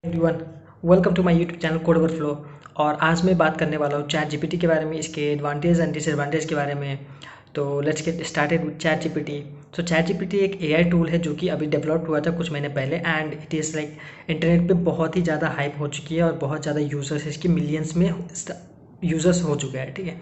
Everyone, welcome to my YouTube channel code overflow. और आज मैं बात करने वाला हूँ चैट जीपीटी के बारे में, इसके एडवांटेज एंड डिसएडवांटेज के बारे में। तो let's get started with chat GPT. तो चैट जीपीटी एक एआई टूल है जो कि अभी डेवलप हुआ था कुछ महीने पहले, and it is like internet पे बहुत ही ज़्यादा हाइप हो चुकी है और बहुत ज़्यादा यूजर्स, इसके मिलियंस में यूजर्स हो चुके हैं। ठीक है,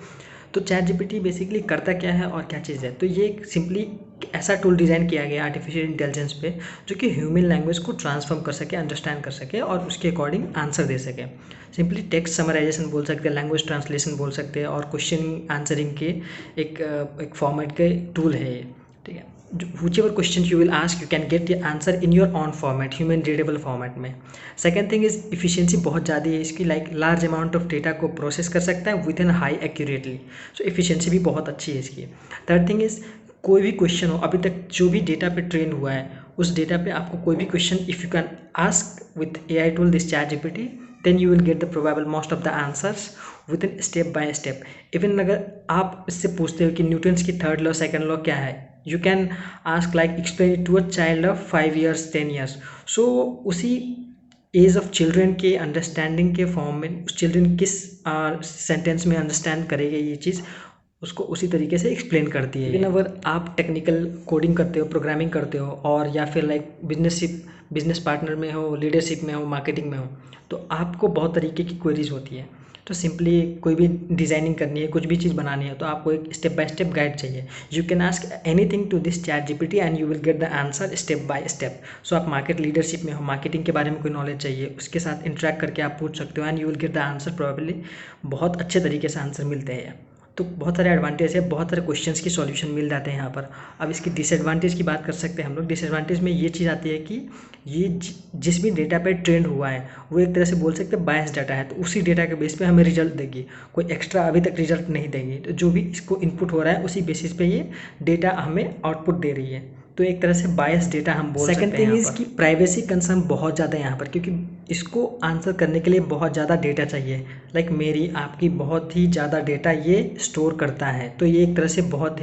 तो चैट जीपीटी बेसिकली करता क्या है और क्या चीज़ है। तो ये सिंपली ऐसा टूल डिज़ाइन किया गया आर्टिफिशियल इंटेलिजेंस पे जो कि ह्यूमन लैंग्वेज को ट्रांसफॉर्म कर सके, अंडरस्टैंड कर सके और उसके अकॉर्डिंग आंसर दे सके। सिंपली टेक्स्ट समराइजेशन बोल सकते हैं, लैंग्वेज ट्रांसलेशन बोल सकते हैं, और क्वेश्चन आंसरिंग के एक फॉर्मेट के टूल है ये। ठीक है, whichever questions you will ask you can get the answer in your own format, human readable format में। सेकेंड थिंग इज इफिशियंसी बहुत ज़्यादा है इसकी, like large amount of data को प्रोसेस कर सकता है with in high accurately, so efficiency भी बहुत अच्छी है इसकी। थर्ड थिंग इज कोई भी क्वेश्चन हो, अभी तक जो भी डेटा पे ट्रेन हुआ है उस डेटा पे आपको कोई भी question if you can ask with AI tool this chat GPT, then you will get the probable most of the answers with in step by step. Even अगर आप इससे पूछते हो कि न्यूटन्स की थर्ड लॉ सेकंड लॉ क्या है, you can ask like explain it to a child of 5 years 10 years, so उसी एज ऑफ चिल्ड्रन के अंडरस्टैंडिंग के फॉर्म में उस चिल्ड्रन किस सेंटेंस में अंडरस्टैंड करेगा ये चीज़, उसको उसी तरीके से एक्सप्लेन करती है। लेकिन अगर आप टेक्निकल कोडिंग करते हो, प्रोग्रामिंग करते हो, और या फिर लाइक बिजनेस पार्टनर में हो, लीडरशिप में हो, मार्केटिंग में हो, तो आपको बहुत तरीके की क्वेरीज होती है। तो सिंपली कोई भी डिज़ाइनिंग करनी है, कुछ भी चीज़ बनानी है, तो आपको एक स्टेप बाय स्टेप गाइड चाहिए। You can ask anything to this chat GPT and you will get the answer step by step. So आप मार्केट लीडरशिप में हो, मार्केटिंग के बारे में कोई नॉलेज चाहिए, उसके साथ इंटरेक्ट करके आप पूछ सकते हो and you will get the answer probably. बहुत अच्छे तरीके से आंसर मिलते हैं। तो बहुत सारे एडवांटेज है, बहुत सारे क्वेश्चंस की सॉल्यूशन मिल जाते हैं यहाँ पर। अब इसकी डिसएडवांटेज की बात कर सकते हैं हम लोग। डिसएडवांटेज में ये चीज़ आती है कि ये जिस भी डेटा पे ट्रेंड हुआ है वो एक तरह से बोल सकते हैं बायस डाटा है, तो उसी डेटा के बेस पे हमें रिजल्ट देगी, कोई एक्स्ट्रा अभी तक रिजल्ट नहीं देगी। तो जो भी इसको इनपुट हो रहा है उसी बेसिस पे ये डेटा हमें आउटपुट दे रही है, तो एक तरह से बायस डेटा हम बोल सकते हैं। सेकंड थिंग इज कि प्राइवेसी कंसर्न बहुत ज़्यादा है यहाँ पर, क्योंकि इसको आंसर करने के लिए बहुत ज़्यादा डेटा चाहिए, लाइक मेरी आपकी बहुत ही ज़्यादा डेटा ये स्टोर करता है। तो ये एक तरह से बहुत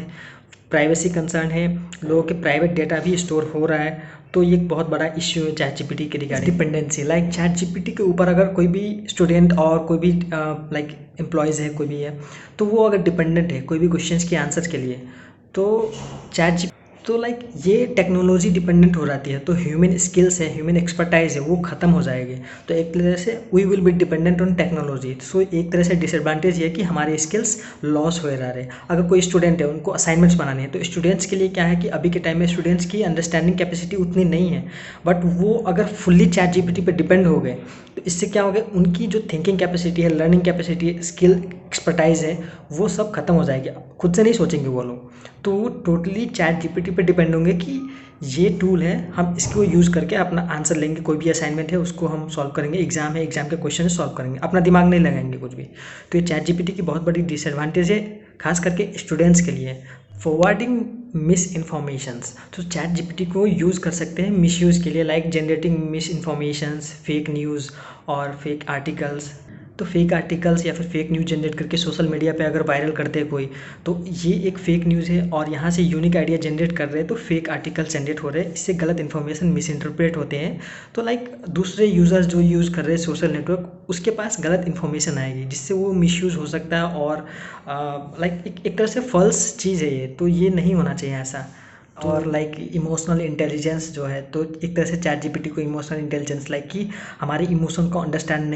प्राइवेसी कंसर्न है, लोगों के प्राइवेट डेटा भी स्टोर हो रहा है, तो ये एक बहुत बड़ा इश्यू है चैट जीपीटी के regarding. Dependency, like chat GPT के ऊपर अगर कोई भी स्टूडेंट और कोई भी लाइक एम्प्लॉयज़ है, कोई भी है, तो वो अगर डिपेंडेंट है कोई भी क्वेश्चंस के आंसर के लिए, तो चैट तो लाइक ये टेक्नोलॉजी डिपेंडेंट हो जाती है, तो ह्यूमन स्किल्स है, ह्यूमन एक्सपर्टाइज है, वो ख़त्म हो जाएगी। तो एक तरह से we will be dependent on technology. So एक तरह से डिसएडवांटेज ये है कि हमारे स्किल्स लॉस हो जा रहे हैं। अगर कोई स्टूडेंट है, उनको असाइनमेंट्स बनानी है, तो स्टूडेंट्स के लिए क्या है कि अभी के टाइम में स्टूडेंट्स की अंडरस्टैंडिंग कैपेसिटी उतनी नहीं है, बट वो अगर फुल्ली चैट जीपीटी पे डिपेंड हो गए तो इससे क्या हो गया, उनकी जो थिंकिंग कैपेसिटी है, लर्निंग कैपेसिटी, स्किल एक्सपर्टाइज है, वो सब खत्म हो जाएगी, खुद से नहीं सोचेंगे वो लोग। तो वो टोटली चैट जीपीटी पे डिपेंड होंगे कि ये टूल है, हम इसको यूज़ करके अपना आंसर लेंगे, कोई भी असाइनमेंट है उसको हम सॉल्व करेंगे, एग्जाम है एग्जाम के क्वेश्चन सॉल्व करेंगे, अपना दिमाग नहीं लगाएंगे कुछ भी। तो ये चैट जीपीटी की बहुत बड़ी डिसएडवांटेज है, खास करके स्टूडेंट्स के लिए। फॉरवर्डिंग मिस इन्फॉर्मेशंस, तो चैट जीपीटी को यूज़ कर सकते हैं मिस यूज़ के लिए, like generating miss informations, fake news और फेक आर्टिकल्स। तो फेक आर्टिकल्स या फिर फेक न्यूज़ जनरेट करके सोशल मीडिया पे अगर वायरल करते हैं कोई, तो ये एक फेक न्यूज़ है, और यहाँ से यूनिक आइडिया जनरेट कर रहे हैं, तो फेक आर्टिकल जनरेट हो रहे हैं, इससे गलत इन्फॉर्मेशन मिस इंटरप्रेट होते हैं। तो लाइक दूसरे यूज़र्स जो यूज़ कर रहे हैं सोशल नेटवर्क, उसके पास गलत इन्फॉर्मेशन आएगी जिससे वो मिसयूज़ हो सकता है, और लाइक एक तरह से फॉल्स चीज़ है ये, तो ये नहीं होना चाहिए ऐसा। और लाइक इमोशनल इंटेलिजेंस जो है, तो एक तरह से चैट जीपीटी को इमोशनल इंटेलिजेंस लाइक कि हमारे इमोशन को अंडरस्टैंड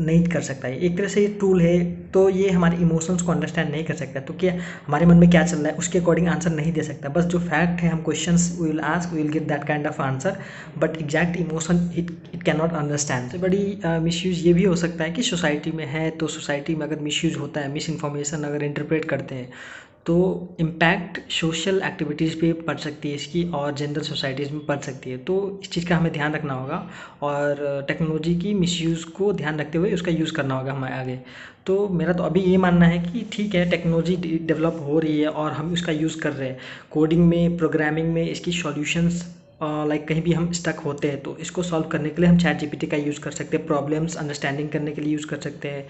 नहीं कर सकता है, एक तरह से ये टूल है, तो ये हमारे इमोशंस को अंडरस्टैंड नहीं कर सकता, तो क्या हमारे मन में क्या चल रहा है उसके अकॉर्डिंग आंसर नहीं दे सकता। बस जो फैक्ट है, हम questions we will ask, we will get that kind of answer, but exact emotion it can not understand. सबसे बड़ी मिसयूज़ ये भी हो सकता है कि सोसाइटी में है, तो सोसाइटी में अगर मिसयूज़ होता है, मिस इन्फॉर्मेशन अगर इंटरप्रेट करते हैं, तो इम्पैक्ट सोशल एक्टिविटीज़ पे पड़ सकती है इसकी, और जनरल सोसाइटीज़ में पड़ सकती है। तो इस चीज़ का हमें ध्यान रखना होगा, और टेक्नोलॉजी की मिसयूज़ को ध्यान रखते हुए उसका यूज़ करना होगा हमें आगे। तो मेरा तो अभी ये मानना है कि ठीक है, टेक्नोलॉजी डेवलप हो रही है और हम उसका यूज़ कर रहे हैं, कोडिंग में, प्रोग्रामिंग में इसकी सॉल्यूशंस, लाइक कहीं भी हम स्टक होते हैं तो इसको सॉल्व करने के लिए हम चैट जीपीटी का यूज़ कर सकते हैं, प्रॉब्लम्स अंडरस्टैंडिंग करने के लिए यूज़ कर सकते हैं।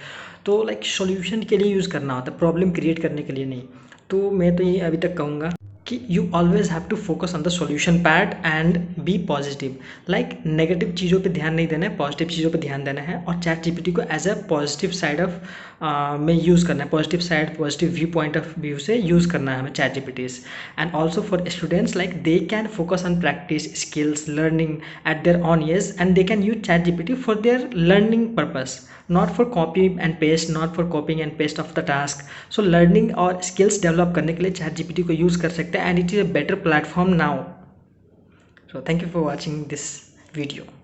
तो लाइक सॉल्यूशन के लिए यूज़ करना होता है, प्रॉब्लम क्रिएट करने के लिए नहीं। तो मैं तो ये अभी तक कहूँगा कि you always have to focus on the solution part and be positive. Like negative चीज़ों पे ध्यान नहीं देना है, पॉजिटिव चीज़ों पे ध्यान देना है और चैट जीपीटी को as a positive side of में यूज़ करना है, positive side, positive view point of view से यूज़ करना है हमें ChatGPTs. And also for students, like they can focus on practice skills learning at their own age and they can use ChatGPT for their learning purpose, not for copy and paste, not for copying and paste of the task. So learning और skills develop करने के लिए chat GPT को use कर सकते हैं and it is a better platform now. So thank you for watching this video.